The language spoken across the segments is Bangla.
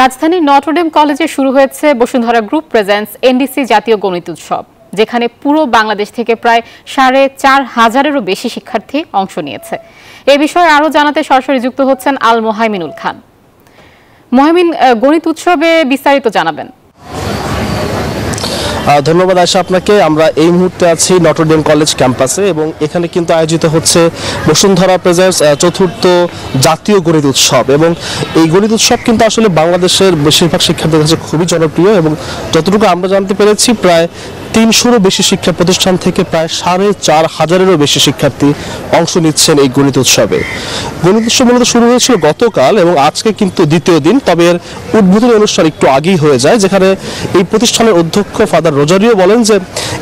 রাজধানীর নটরডেম কলেজে শুরু হয়েছে বসুন্ধরা গ্রুপ প্রেজেন্টস এনডিসি জাতীয় গণিত উৎসব, যেখানে পুরো বাংলাদেশ থেকে প্রায় ৪,৫০০-এরও বেশি শিক্ষার্থী অংশ নিয়েছে। এ বিষয়ে আরও জানাতে সরাসরি যুক্ত হচ্ছেন আল মোহাইমিনুল খান। মোহাইমিন, গণিত উৎসবে বিস্তারিত জানাবেন। ধন্যবাদ আয়শা আপনাকে। আমরা এই মুহূর্তে আছি নটরডেম কলেজ ক্যাম্পাসে এবং এখানে কিন্তু আয়োজিত হচ্ছে বসুন্ধরা প্রেজেন্টস চতুর্থ জাতীয় গণিত উৎসব। এবং এই গণিত উৎসব কিন্তু আসলে বাংলাদেশের বেশিরভাগ শিক্ষার্থীদের কাছে খুবই জনপ্রিয় এবং যতটুকু আমরা জানতে পেরেছি প্রায় ৩০০-রও বেশি শিক্ষা প্রতিষ্ঠান থেকে প্রায় ৪,৫০০-এরও বেশি শিক্ষার্থী অংশ নিচ্ছেন এই গণিত উৎসবে। গণিত উৎসব মূলত শুরু হয়েছিল গতকাল এবং আজকে কিন্তু দ্বিতীয় দিন। তবে এর উদ্বোধনী অনুষ্ঠান একটু আগেই হয়ে যায়, যেখানে এই প্রতিষ্ঠানের অধ্যক্ষ ফাদার রোজারিও বলেন যে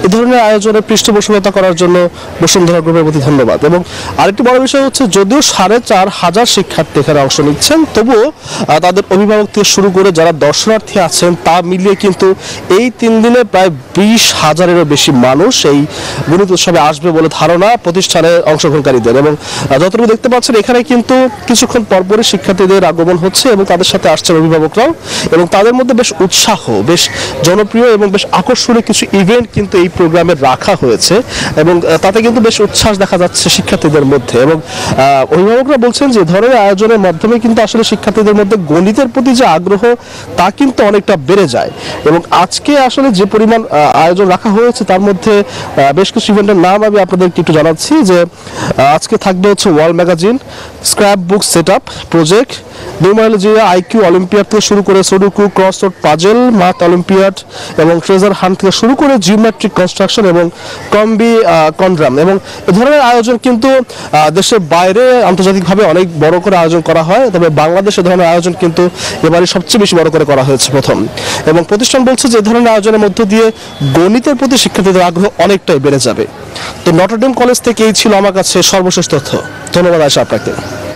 এ ধরনের আয়োজনে পৃষ্ঠপোষকতা করার জন্য বসুন্ধরা গ্রুপের প্রতি ধন্যবাদ। এবং আরেকটি বড় বিষয় হচ্ছে, যদিও ৪,৫০০ শিক্ষার্থী এখানে অংশ নিচ্ছেন, তবুও তাদের অভিভাবক থেকে শুরু করে যারা দর্শনার্থী আছেন তা মিলিয়ে কিন্তু এই ৩ দিনে প্রায় ২০,০০০-এরও বেশি মানুষ এই গণিত উৎসবে আসবে বলে ধারণা প্রতিষ্ঠানের অংশগ্রহণকারীদের। এবং যতটুকু দেখতে পাচ্ছেন এখানে কিন্তু কিছুক্ষণ পরপরই শিক্ষার্থীদের আগমন হচ্ছে এবং তাদের সাথে আসছেন অভিভাবকরাও। এবং তাদের মধ্যে বেশ উৎসাহ, বেশ জনপ্রিয় এবং বেশ আকর্ষণীয় কিছু ইভেন্ট কিন্তু এই প্রোগ্রামে রাখা হয়েছে এবং তাতে কিন্তু বেশ উচ্ছ্বাস দেখা যাচ্ছে শিক্ষার্থীদের মধ্যে। এবং অভিভাবকরা বলছেন যে ধরনের আয়োজনের মাধ্যমে কিন্তু আসলে শিক্ষার্থীদের মধ্যে গণিতের প্রতি যে আগ্রহ তা কিন্তু অনেকটা বেড়ে যায়। এবং আজকে আসলে যে পরিমাণ আয়োজন রাখা হয়েছে তার মধ্যে বেশ কিছু ইভেন্টের নাম আমি আপনাদেরকে একটু জানাচ্ছি। যে আজকে থাকবে হচ্ছে wall magazine, scrap book set up project, numerology IQ olympiad থেকে শুরু করে sudoku, crossword puzzle, math olympiad এবং ট্রেজার হান্ট থেকে শুরু করে জিওমেট্রিক কনস্ট্রাকশন এবং কম্বি কন্ড্রাম। এবং এ ধরনের আয়োজন কিন্তু দেশের বাইরে আন্তর্জাতিকভাবে অনেক বড় করে আয়োজন করা হয়, তবে বাংলাদেশে এ ধরনের আয়োজন কিন্তু এবারে সবচেয়ে বেশি বড় করে করা হয়েছে প্রথম। এবং প্রতিষ্ঠান বলছে যে এ ধরনের আয়োজনের মধ্য দিয়ে গণিতের প্রতি শিক্ষার্থীদের আগ্রহ অনেকটাই বেড়ে যাবে। তো নটরডেম কলেজ থেকে এই ছিল আমার কাছে সর্বশেষ তথ্য। ধন্যবাদ আয়শা আপনাকে।